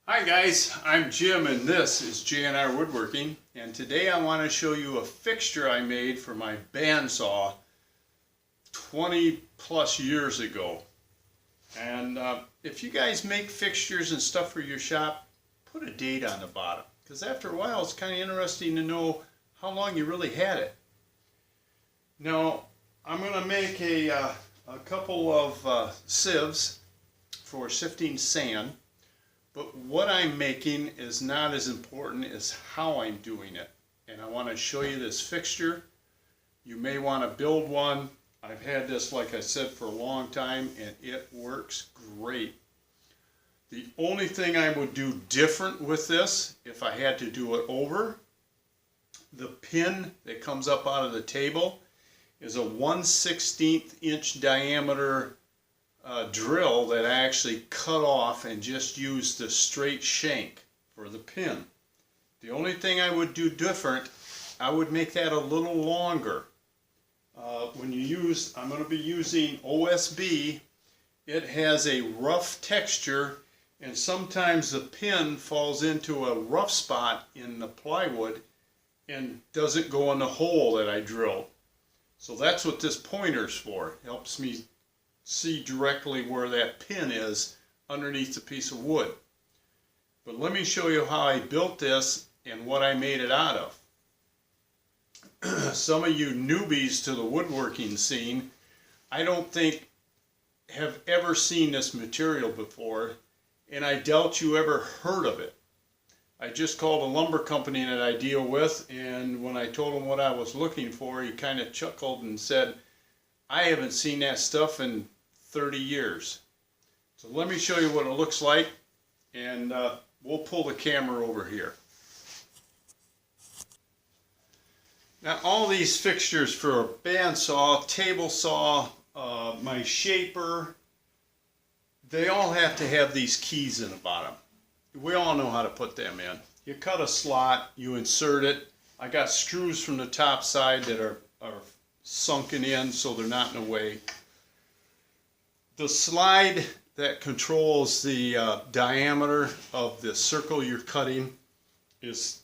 Hi guys, I'm Jim and this is J&R Woodworking, and today I want to show you a fixture I made for my bandsaw 20 plus years ago. And if you guys make fixtures and stuff for your shop, put a date on the bottom, because after a while it's kind of interesting to know how long you really had it. Now I'm going to make a couple of sieves for sifting sand. But what I'm making is not as important as how I'm doing it. And I want to show you this fixture. You may want to build one. I've had this, like I said, for a long time, and it works great. The only thing I would do different with this, if I had to do it over, the pin that comes up out of the table is a 1/16 inch diameter drill that I actually cut off and just used the straight shank for the pin. The only thing I would do different, I would make that a little longer. I'm going to be using OSB. It has a rough texture, and sometimes the pin falls into a rough spot in the plywood and doesn't go in the hole that I drilled. So that's what this pointer's for. It helps me see directly where that pin is underneath the piece of wood. But let me show you how I built this and what I made it out of. Some of you newbies to the woodworking scene, I don't think have ever seen this material before, and I doubt you ever heard of it. I just called a lumber company that I deal with, and when I told him what I was looking for, he kind of chuckled and said, I haven't seen that stuff in 30 years. So let me show you what it looks like, and we'll pull the camera over here. Now all these fixtures for a bandsaw, table saw, my shaper, they all have to have these keys in the bottom. We all know how to put them in. You cut a slot, you insert it. I got screws from the top side that are sunken in so they're not in the way. The slide that controls the diameter of the circle you're cutting is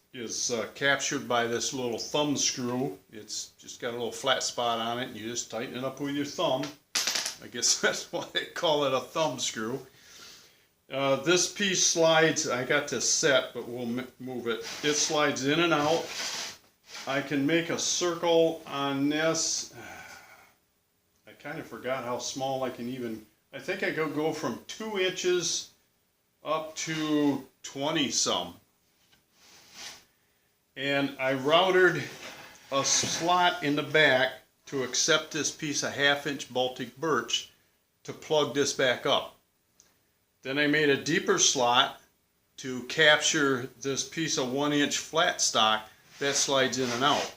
captured by this little thumb screw. It's just got a little flat spot on it, and you just tighten it up with your thumb. I guess that's why they call it a thumb screw. This piece slides, I got this set, but we'll move it. It slides in and out. I can make a circle on this. I kind of forgot how small I can even, I think I could go from 2 inches up to 20 some. And I routed a slot in the back to accept this piece of 1/2 inch Baltic birch to plug this back up. Then I made a deeper slot to capture this piece of 1 inch flat stock that slides in and out.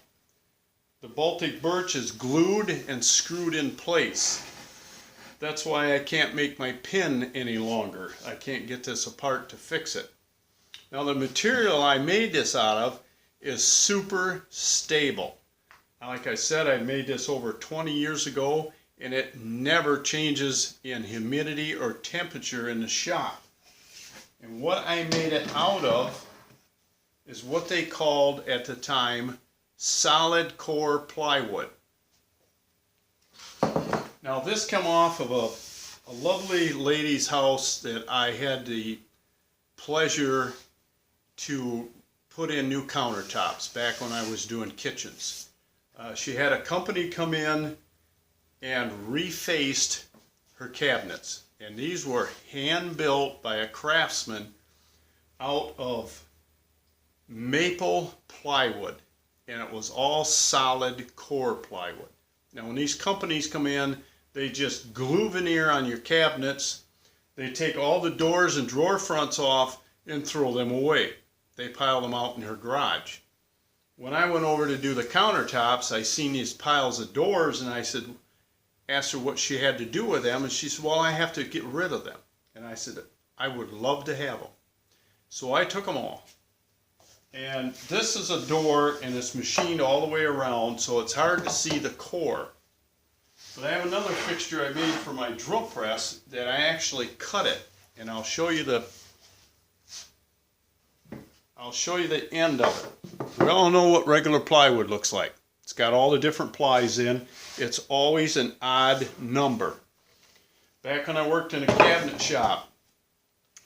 The Baltic birch is glued and screwed in place. That's why I can't make my pin any longer. I can't get this apart to fix it. Now the material I made this out of is super stable. Like I said, I made this over 20 years ago, and it never changes in humidity or temperature in the shop. And what I made it out of is what they called at the time solid core plywood. Now this came off of a lovely lady's house that I had the pleasure to put in new countertops back when I was doing kitchens. She had a company come in and refaced her cabinets, and these were hand built by a craftsman out of maple plywood, and it was all solid core plywood. Now when these companies come in, they just glue veneer on your cabinets. They take all the doors and drawer fronts off and throw them away. They pile them out in her garage. When I went over to do the countertops, I seen these piles of doors, and I asked her what she had to do with them, and she said, well, I have to get rid of them. And I said, I would love to have them. So I took them all. And this is a door, and it's machined all the way around, so it's hard to see the core. But I have another fixture I made for my drill press that I actually cut it, and I'll show you the I'll show you the end of it. We all know what regular plywood looks like. It's got all the different plies in. It's always an odd number. Back when I worked in a cabinet shop,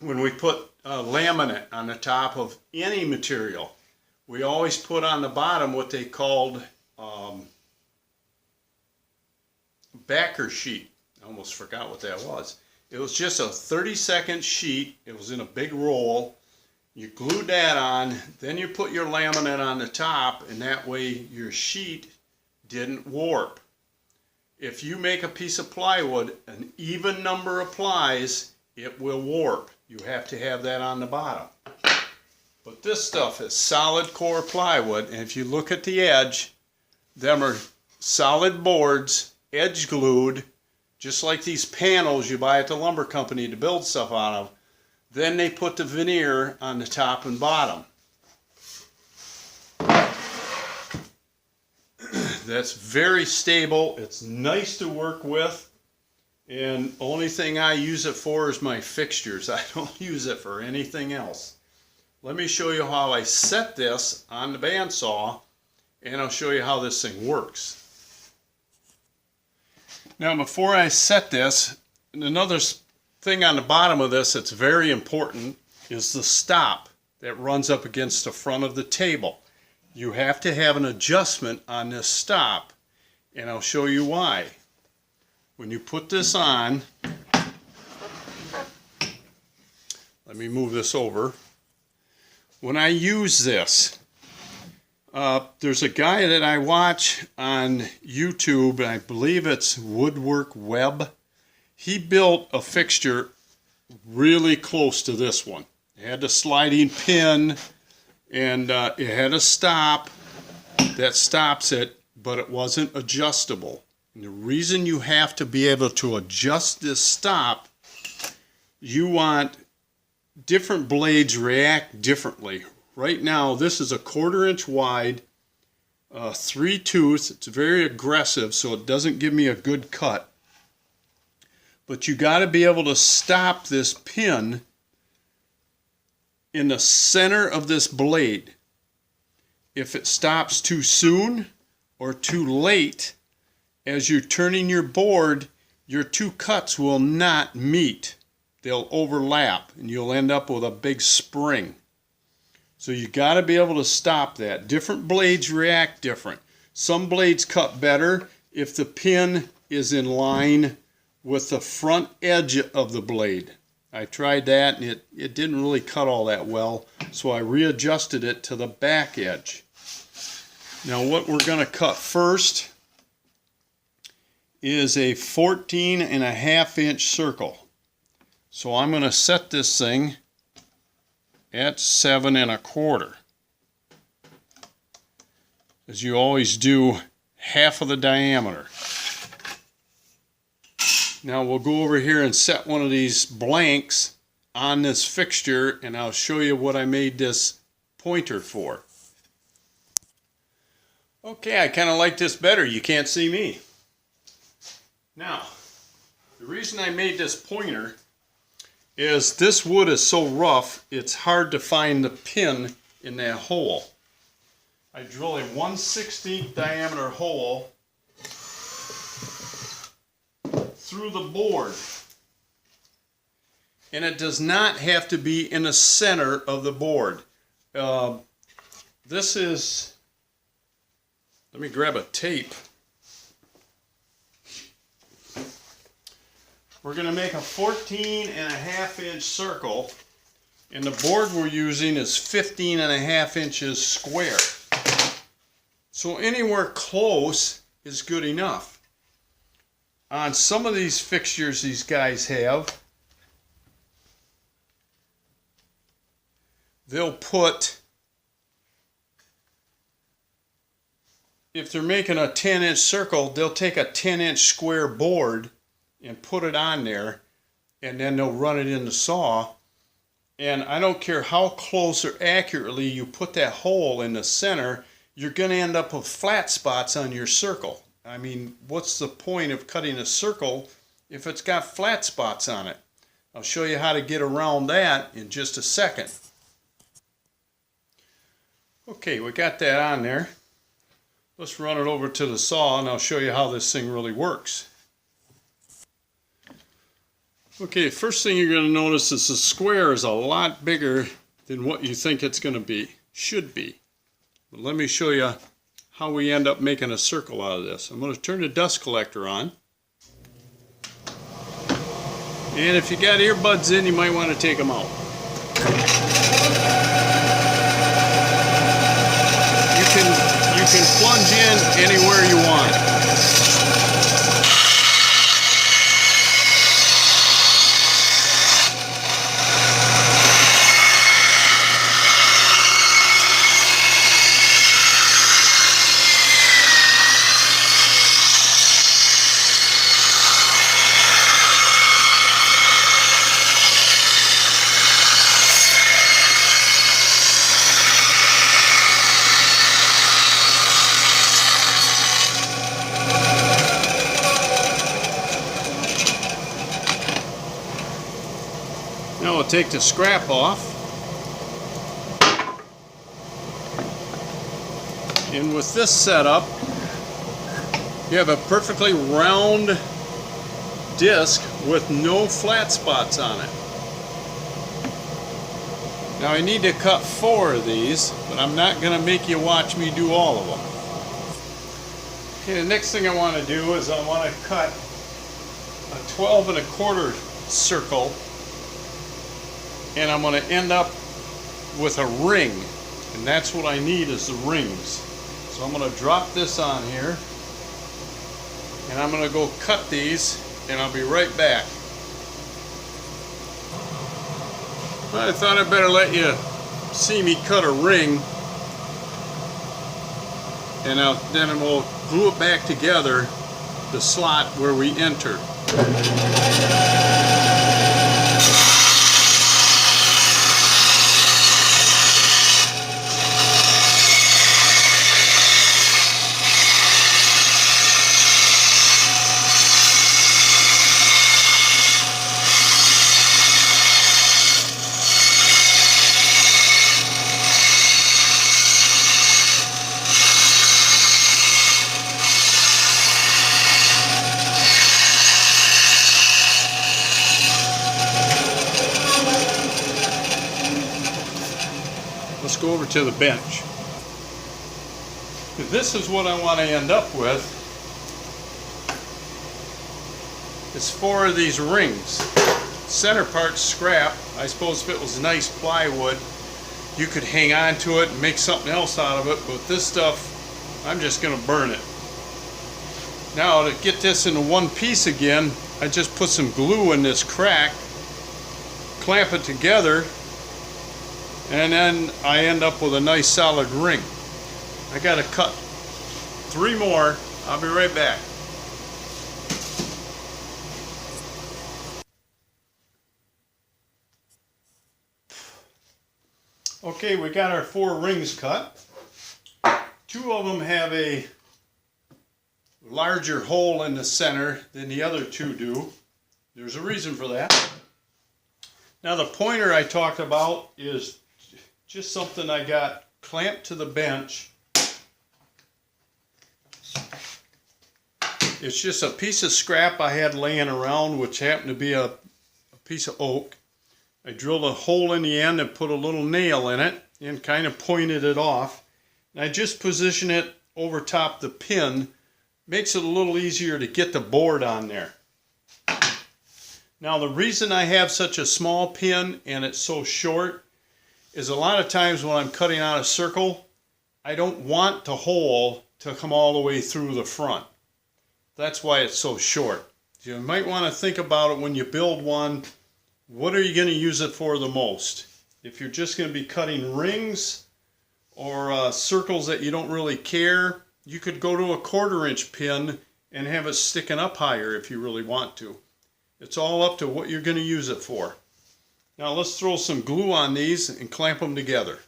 when we put laminate on the top of any material, we always put on the bottom what they called backer sheet. I almost forgot what that was. It was just a 30-second sheet. It was in a big roll. You glued that on, then you put your laminate on the top, and that way your sheet didn't warp. If you make a piece of plywood, an even number of plies, it will warp. You have to have that on the bottom. But this stuff is solid core plywood, and if you look at the edge, them are solid boards, edge glued, just like these panels you buy at the lumber company to build stuff out of. Then they put the veneer on the top and bottom. That's very stable. It's nice to work with. And only thing I use it for is my fixtures. I don't use it for anything else. Let me show you how I set this on the bandsaw, and I'll show you how this thing works. Now before I set this, another thing on the bottom of this that's very important is the stop that runs up against the front of the table. You have to have an adjustment on this stop, and I'll show you why. When you put this on, let me move this over. When I use this, there's a guy that I watch on YouTube, and I believe it's Woodwork Web. He built a fixture really close to this one. It had a sliding pin, and it had a stop that stops it, but it wasn't adjustable. And the reason you have to be able to adjust this stop, you want different blades react differently. Right now, this is a 1/4 inch wide, 3 tooth. It's very aggressive, so it doesn't give me a good cut. But you got to be able to stop this pin in the center of this blade. If it stops too soon or too late, as you're turning your board, your two cuts will not meet. They'll overlap, and you'll end up with a big spring. So you got to be able to stop that. Different blades react different. Some blades cut better if the pin is in line with the front edge of the blade. I tried that, and it didn't really cut all that well, so I readjusted it to the back edge. Now what we're going to cut first is a 14.5 inch circle. So I'm going to set this thing at 7 1/4. As you always do, half of the diameter. Now we'll go over here and set one of these blanks on this fixture, and I'll show you what I made this pointer for. Okay, I kind of like this better. You can't see me. Now, the reason I made this pointer is this wood is so rough, it's hard to find the pin in that hole. I drill a 1/16 diameter hole through the board. And it does not have to be in the center of the board. This is, let me grab a tape. We're going to make a 14.5 inch circle, and the board we're using is 15.5 inches square. So anywhere close is good enough. On some of these fixtures these guys have, they'll put, if they're making a 10-inch circle, they'll take a 10-inch square board and put it on there, and then they'll run it in the saw. And I don't care how close or accurately you put that hole in the center, you're going to end up with flat spots on your circle. I mean, what's the point of cutting a circle if it's got flat spots on it? I'll show you how to get around that in just a second. Okay, we got that on there. Let's run it over to the saw and I'll show you how this thing really works. Okay, first thing you're going to notice is the square is a lot bigger than what you think it's going to be, should be. But let me show you how we end up making a circle out of this. I'm going to turn the dust collector on. And if you got earbuds in, you might want to take them out. You can plunge in anywhere you want. Now we'll take the scrap off, and with this setup you have a perfectly round disc with no flat spots on it. Now I need to cut 4 of these, but I'm not going to make you watch me do all of them. Okay, the next thing I want to do is I want to cut a 12 1/4 circle, and I'm going to end up with a ring, and that's what I need is the rings. So I'm going to drop this on here, and I'm going to go cut these, and I'll be right back. I thought I'd better let you see me cut a ring, and then we'll glue it back together, the slot where we enter. Let's go over to the bench. This is what I want to end up with. It's 4 of these rings. Center part's scrap. I suppose if it was nice plywood, you could hang on to it and make something else out of it, but this stuff, I'm just going to burn it. Now to get this into one piece again, I just put some glue in this crack, clamp it together, and then I end up with a nice solid ring. I got to cut 3 more. I'll be right back. Okay, we got our 4 rings cut. 2 of them have a larger hole in the center than the other 2 do. There's a reason for that. Now the pointer I talked about is just something I got clamped to the bench. It's just a piece of scrap I had laying around, which happened to be a piece of oak. I drilled a hole in the end and put a little nail in it and kind of pointed it off. And I just position it over top the pin. Makes it a little easier to get the board on there. Now the reason I have such a small pin and it's so short is a lot of times when I'm cutting out a circle, I don't want the hole to come all the way through the front. That's why it's so short. You might want to think about it when you build one. What are you going to use it for the most? If you're just going to be cutting rings or circles that you don't really care, you could go to a 1/4 inch pin and have it sticking up higher if you really want to. It's all up to what you're going to use it for. Now let's throw some glue on these and clamp them together.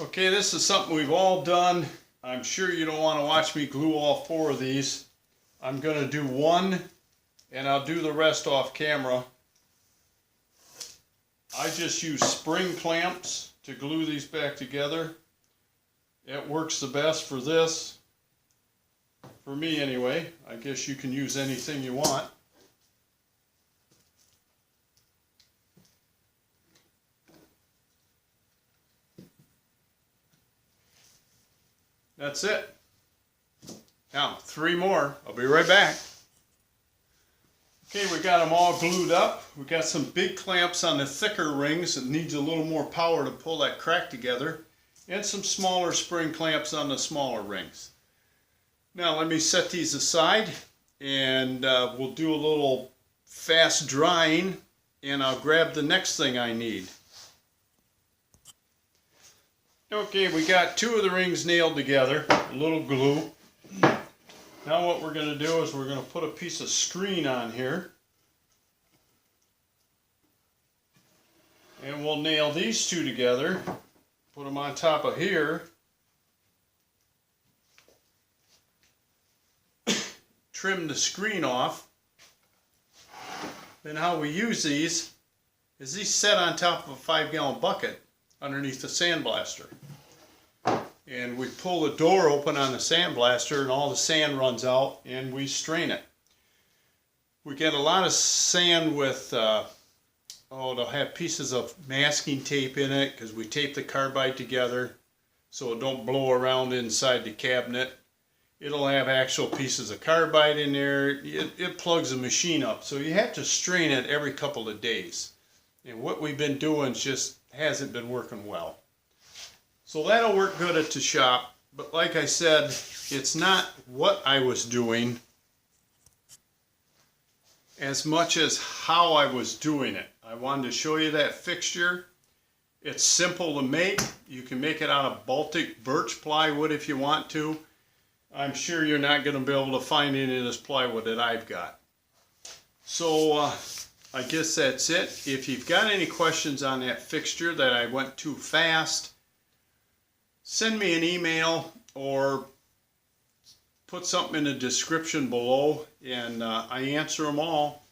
Okay, this is something we've all done. I'm sure you don't want to watch me glue all 4 of these. I'm going to do one and I'll do the rest off camera. I just use spring clamps to glue these back together. It works the best for this. For me anyway. I guess you can use anything you want. That's it. Now, 3 more. I'll be right back. Okay, we got them all glued up. We got some big clamps on the thicker rings that needs a little more power to pull that crack together, and some smaller spring clamps on the smaller rings. Now let me set these aside, and we'll do a little fast drying, and I'll grab the next thing I need. Okay, we got 2 of the rings nailed together, a little glue. Now what we're going to do is we're going to put a piece of screen on here. And we'll nail these 2 together, put them on top of here. Trim the screen off. Then how we use these is these set on top of a 5-gallon bucket underneath the sandblaster. And we pull the door open on the sandblaster and all the sand runs out and we strain it. We get a lot of sand with, they'll have pieces of masking tape in it because we tape the carbide together so it don't blow around inside the cabinet. It'll have actual pieces of carbide in there. It plugs the machine up. So you have to strain it every couple of days. And what we've been doing just hasn't been working well. So that'll work good at the shop, but like I said, it's not what I was doing as much as how I was doing it. I wanted to show you that fixture. It's simple to make. You can make it out of Baltic birch plywood if you want to. I'm sure you're not going to be able to find any of this plywood that I've got. So I guess that's it. If you've got any questions on that fixture that I went too fast, send me an email or put something in the description below and I answer them all.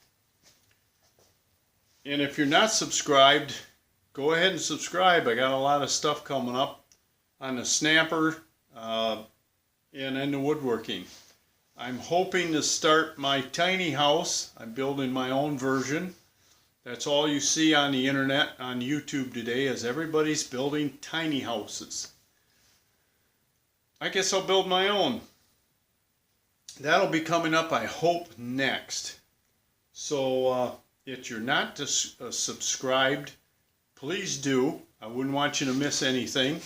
And if you're not subscribed, go ahead and subscribe. I got a lot of stuff coming up on the snapper and in the woodworking. I'm hoping to start my tiny house. I'm building my own version. That's all you see on the internet, on YouTube today, is everybody's building tiny houses. I guess I'll build my own. That'll be coming up, I hope, next. So if you're not subscribed, please do. I wouldn't want you to miss anything.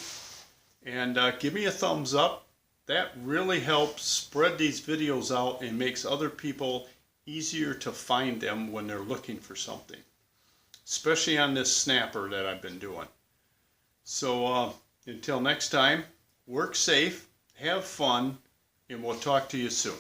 And give me a thumbs up. That really helps spread these videos out and makes other people easier to find them when they're looking for something. Especially on this snapper that I've been doing. So until next time, work safe, have fun, and we'll talk to you soon.